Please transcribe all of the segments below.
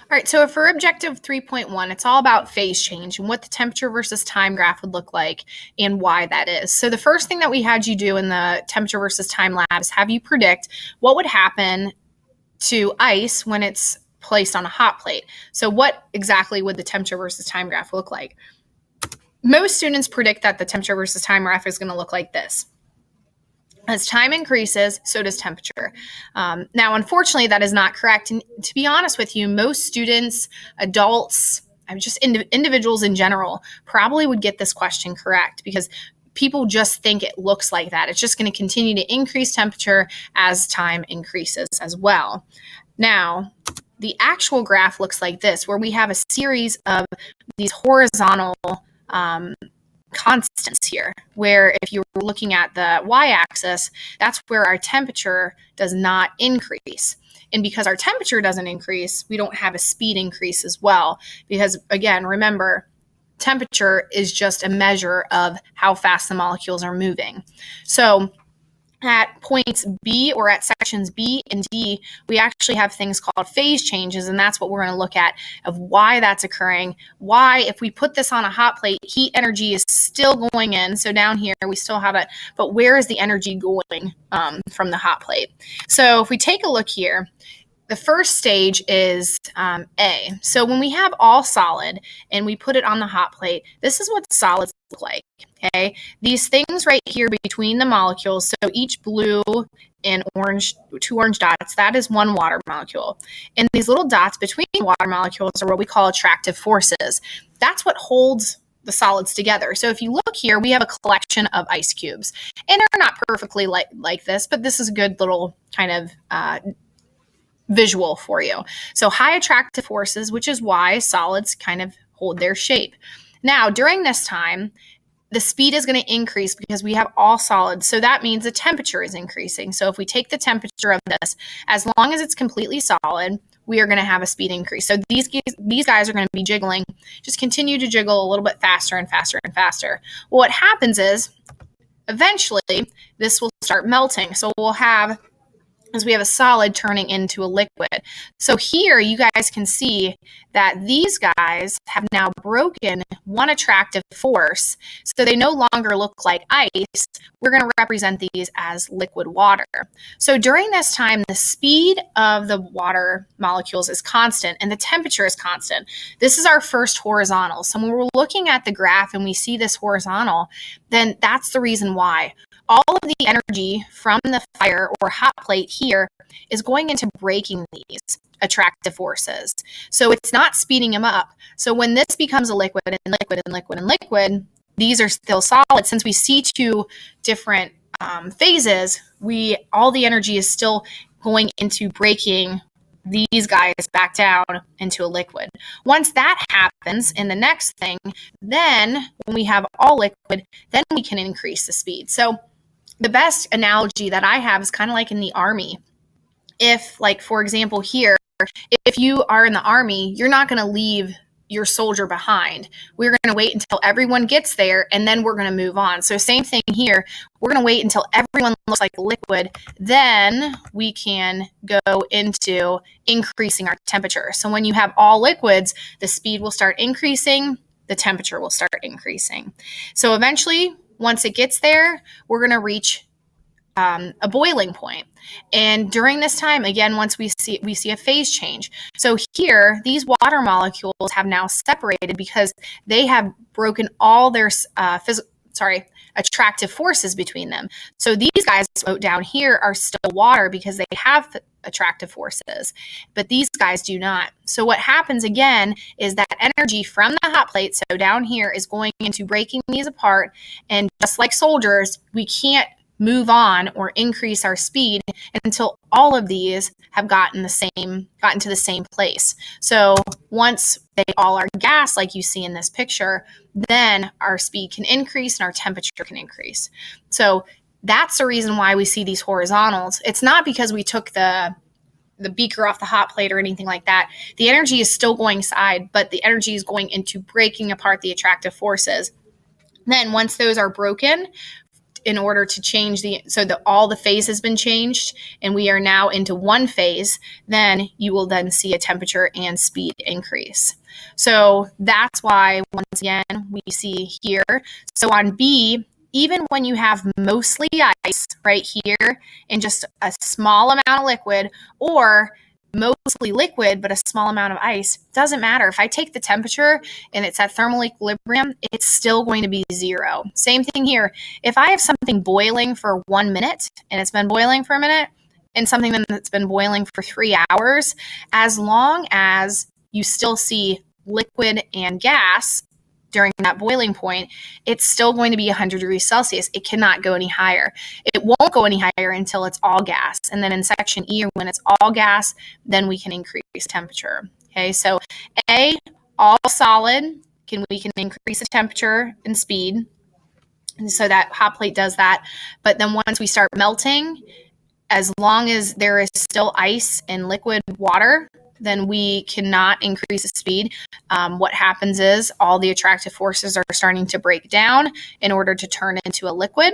All right, so for objective 3.1, it's all about phase change and what the temperature versus time graph would look like and why that is. So the first thing that we had you do in the temperature versus time lab is have you predict what would happen to ice when it's placed on a hot plate. So what exactly would the temperature versus time graph look like? Most students predict that the temperature versus time graph is going to look like this. As time increases, so does temperature. Now, unfortunately, that is not correct. And to be honest with you, most students, adults, just individuals in general, probably would get this question correct because people just think it looks like that. It's just going to continue to increase temperature as time increases as well. Now, the actual graph looks like this, where we have a series of these horizontal constants here, where if you're looking at the y-axis, that's where our temperature does not increase. And because our temperature doesn't increase, we don't have a speed increase as well. Because again, remember, temperature is just a measure of how fast the molecules are moving. So at points B or at sections B and D, we actually have things called phase changes, and that's what we're going to look at of why that's occurring. Why, if we put this on a hot plate, heat energy is still going in. So down here, we still have it, but where is the energy going from the hot plate? So if we take a look here, the first stage is A. So when we have all solid and we put it on the hot plate, this is what solids look like, okay? These things right here between the molecules, so each blue and orange, two orange dots, that is one water molecule. And these little dots between water molecules are what we call attractive forces. That's what holds the solids together. So if you look here, we have a collection of ice cubes. And they're not perfectly like this, but this is a good little kind of visual for you. So high attractive forces, which is why solids kind of hold their shape. Now, during this time, the speed is going to increase because we have all solids. So that means the temperature is increasing. So if we take the temperature of this, as long as it's completely solid, we are going to have a speed increase. So these guys are going to be jiggling, just continue to jiggle a little bit faster and faster and faster. Well, what happens is eventually this will start melting. So we'll have as we have a solid turning into a liquid. So here you guys can see that these guys have now broken one attractive force, so they no longer look like ice. We're going to represent these as liquid water. So during this time, the speed of the water molecules is constant and the temperature is constant. This is our first horizontal. So when we're looking at the graph and we see this horizontal, then that's the reason why. All of the energy from the fire or hot plate here is going into breaking these attractive forces. So it's not speeding them up. So when this becomes a liquid and liquid and liquid and liquid, these are still solid. Since we see two different phases, all the energy is still going into breaking these guys back down into a liquid. Once that happens in the next thing, then when we have all liquid, then we can increase the speed. So the best analogy that I have is kind of like in the Army. If, like, for example, here, if you are in the Army, you're not going to leave your soldier behind. We're going to wait until everyone gets there, and then we're going to move on. So same thing here. We're going to wait until everyone looks like liquid. Then we can go into increasing our temperature. So when you have all liquids, the speed will start increasing, the temperature will start increasing. So eventually, once it gets there, we're going to reach a boiling point. And during this time, again, once we see a phase change. So here, these water molecules have now separated because they have broken all their attractive forces between them. So these guys down here are still water because they have attractive forces, but these guys do not. So what happens again is that energy from the hot plate, so down here, is going into breaking these apart. And just like soldiers, we can't move on or increase our speed until all of these have gotten to the same place. So once they all are gas, like you see in this picture, then our speed can increase and our temperature can increase. So that's the reason why we see these horizontals. It's not because we took the beaker off the hot plate or anything like that. The energy is still going inside, but the energy is going into breaking apart the attractive forces. Then once those are broken, in order to change all the phase has been changed and we are now into one phase, then you will then see a temperature and speed increase. So that's why, once again, we see here. So on B, even when you have mostly ice right here and just a small amount of liquid, or mostly liquid but a small amount of ice, doesn't matter. If I take the temperature and it's at thermal equilibrium, it's still going to be 0. Same thing here. If I have something boiling for 1 minute and it's been boiling for a minute, and something that's been boiling for 3 hours, as long as you still see liquid and gas during that boiling point, it's still going to be 100 degrees Celsius. It cannot go any higher. It won't go any higher until it's all gas. And then in section E, when it's all gas, then we can increase temperature. Okay, so A, all solid, we can increase the temperature and speed. And so that hot plate does that. But then once we start melting, as long as there is still ice and liquid water, then we cannot increase the speed. What happens is all the attractive forces are starting to break down in order to turn into a liquid.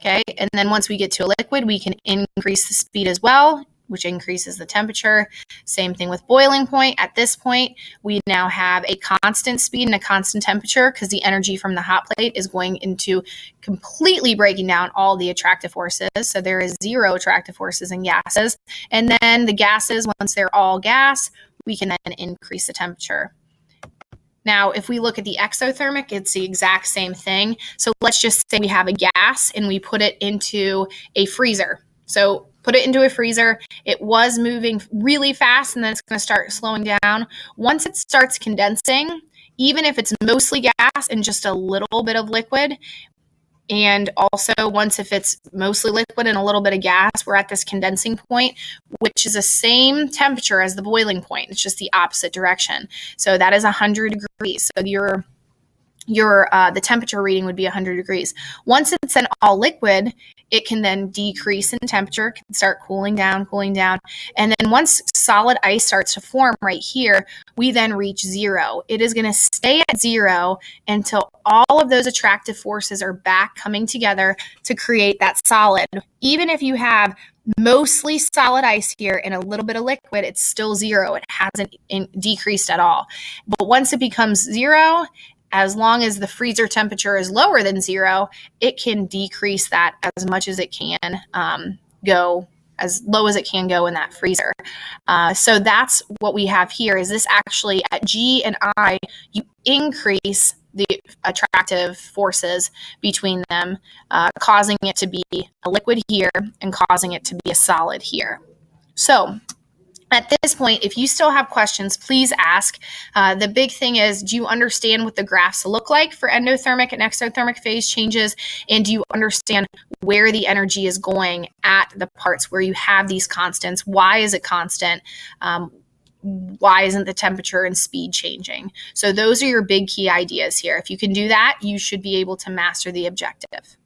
Okay, and then once we get to a liquid, we can increase the speed as well, which increases the temperature. Same thing with boiling point. At this point, we now have a constant speed and a constant temperature because the energy from the hot plate is going into completely breaking down all the attractive forces. So there is 0 attractive forces in gases. And then the gases, once they're all gas, we can then increase the temperature. Now, if we look at the exothermic, it's the exact same thing. So let's just say we have a gas and we put it into a freezer. So put it into a freezer. It was moving really fast, and then it's going to start slowing down. Once it starts condensing, even if it's mostly gas and just a little bit of liquid, and also once if it's mostly liquid and a little bit of gas, we're at this condensing point, which is the same temperature as the boiling point. It's just the opposite direction. So that is 100 degrees. So the temperature reading would be 100 degrees. Once it's an all liquid, it can then decrease in temperature, can start cooling down. And then once solid ice starts to form right here, we then reach 0. It is going to stay at 0 until all of those attractive forces are back coming together to create that solid. Even if you have mostly solid ice here and a little bit of liquid, it's still 0. It hasn't decreased at all. But once it becomes 0, as long as the freezer temperature is lower than 0, it can decrease that as much as it can, go as low as it can go in that freezer. So that's what we have here. Is this actually at G and I, you increase the attractive forces between them, causing it to be a liquid here and causing it to be a solid here. So at this point, if you still have questions, please ask. The big thing is, do you understand what the graphs look like for endothermic and exothermic phase changes? And do you understand where the energy is going at the parts where you have these constants? Why is it constant? Why isn't the temperature and speed changing? So those are your big key ideas here. If you can do that, you should be able to master the objective.